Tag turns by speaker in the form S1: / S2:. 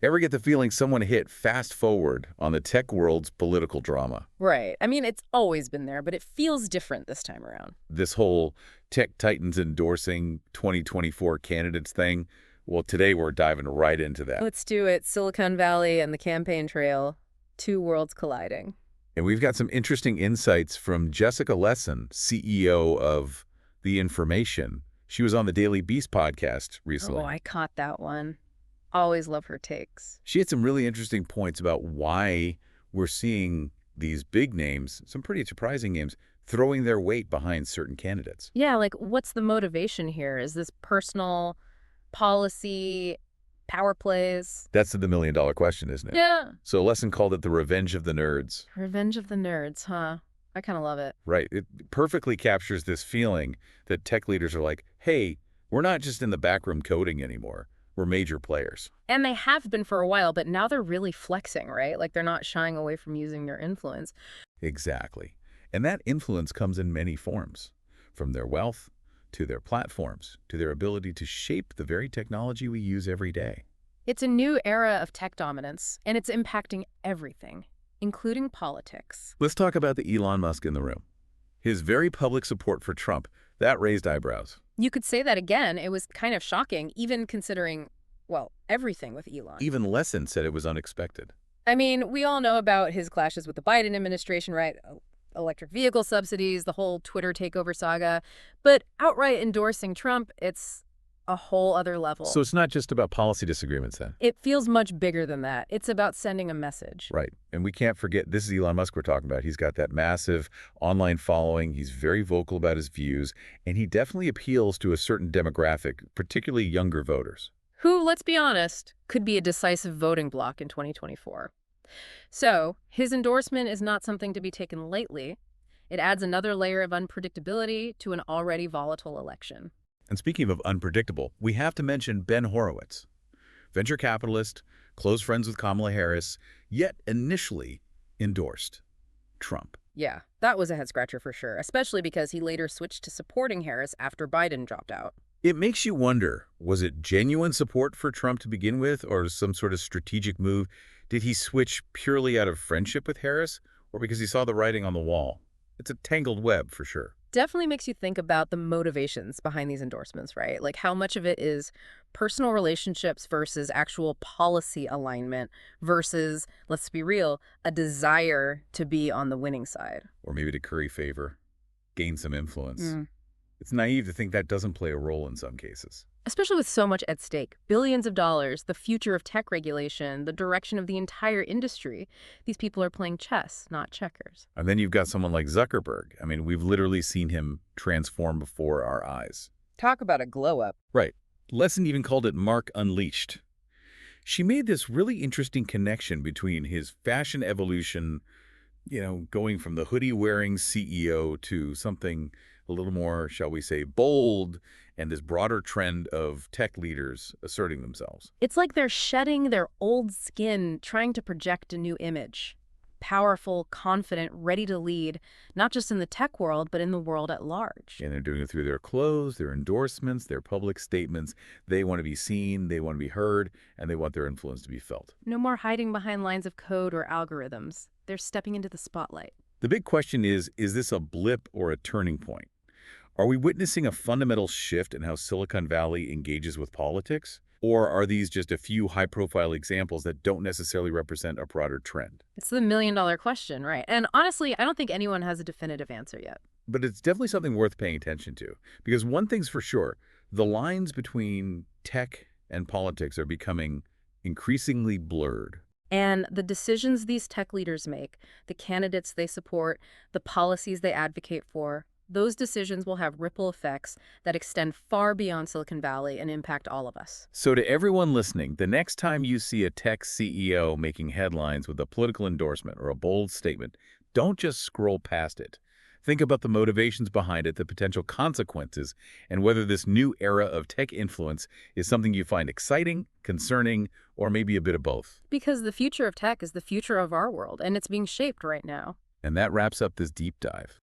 S1: Ever get the feeling someone hit fast forward on the tech world's political drama?
S2: Right. I mean, it's always been there, but it feels different this time around.
S1: This whole tech titans endorsing 2024 candidates thing? Well, today we're diving right into that.
S2: Let's do it. Silicon Valley and the campaign trail, two worlds colliding.
S1: And we've got some interesting insights from Jessica Lessin, CEO of The Information. She was on the Daily Beast podcast recently.
S2: Oh, I caught that one. Always love her takes.
S1: She had some really interesting points about why we're seeing these big names, some pretty surprising names, throwing their weight behind certain candidates.
S2: Yeah, like what's the motivation here? Is this personal, policy, power plays?
S1: That's the million-dollar question, isn't it?
S2: Yeah.
S1: So Lesson called it the revenge of the nerds.
S2: Revenge of the nerds, huh? I kind of love it.
S1: Right. It perfectly captures this feeling that tech leaders are like, hey, we're not just in the backroom coding anymore. We're major players.
S2: And they have been for a while, but now they're really flexing, right? Like they're not shying away from using their influence.
S1: Exactly. And that influence comes in many forms, from their wealth to their platforms, to their ability to shape the very technology we use every day.
S2: It's a new era of tech dominance, and it's impacting everything, including politics.
S1: Let's talk about the Elon Musk in the room. His very public support for Trump, that raised eyebrows.
S2: You could say that again. It was kind of shocking, even considering, well, everything with Elon.
S1: Even Lessin said it was unexpected.
S2: I mean, we all know about his clashes with the Biden administration, right? Electric vehicle subsidies, the whole Twitter takeover saga. But outright endorsing Trump, it's a whole other level.
S1: So it's not just about policy disagreements then?
S2: It feels much bigger than that. It's about sending a message.
S1: Right. And we can't forget, this is Elon Musk we're talking about. He's got that massive online following. He's very vocal about his views, and he definitely appeals to a certain demographic, particularly younger voters.
S2: Who, let's be honest, could be a decisive voting bloc in 2024. So his endorsement is not something to be taken lightly. It adds another layer of unpredictability to an already volatile election.
S1: And speaking of unpredictable, we have to mention Ben Horowitz, venture capitalist, close friends with Kamala Harris, yet initially endorsed Trump.
S2: Yeah, that was a head-scratcher for sure, especially because he later switched to supporting Harris after Biden dropped out.
S1: It makes you wonder, was it genuine support for Trump to begin with, or some sort of strategic move? Did he switch purely out of friendship with Harris, or because he saw the writing on the wall? It's a tangled web, for sure.
S2: Definitely makes you think about the motivations behind these endorsements, right? Like how much of it is personal relationships versus actual policy alignment versus, let's be real, a desire to be on the winning side.
S1: Or maybe to curry favor, gain some influence. It's naive to think that doesn't play a role in some cases.
S2: Especially with so much at stake. Billions of dollars, the future of tech regulation, the direction of the entire industry. These people are playing chess, not checkers.
S1: And then you've got someone like Zuckerberg. I mean, we've literally seen him transform before our eyes.
S2: Talk about a glow-up.
S1: Right. Lesson even called it Mark Unleashed. She made this really interesting connection between his fashion evolution, going from the hoodie-wearing CEO to something a little more, shall we say, bold, and this broader trend of tech leaders asserting themselves.
S2: It's like they're shedding their old skin, trying to project a new image. Powerful, confident, ready to lead, not just in the tech world, but in the world at large.
S1: And they're doing it through their clothes, their endorsements, their public statements. They want to be seen, they want to be heard, and they want their influence to be felt.
S2: No more hiding behind lines of code or algorithms. They're stepping into the spotlight.
S1: The big question is this a blip or a turning point? Are we witnessing a fundamental shift in how Silicon Valley engages with politics? Or are these just a few high-profile examples that don't necessarily represent a broader trend?
S2: It's the million-dollar question, right? And honestly, I don't think anyone has a definitive answer yet.
S1: But it's definitely something worth paying attention to. Because one thing's for sure, the lines between tech and politics are becoming increasingly blurred.
S2: And the decisions these tech leaders make, the candidates they support, the policies they advocate for, those decisions will have ripple effects that extend far beyond Silicon Valley and impact all of us.
S1: So to everyone listening, the next time you see a tech CEO making headlines with a political endorsement or a bold statement, don't just scroll past it. Think about the motivations behind it, the potential consequences, and whether this new era of tech influence is something you find exciting, concerning, or maybe a bit of both.
S2: Because the future of tech is the future of our world, and it's being shaped right now.
S1: And that wraps up this deep dive.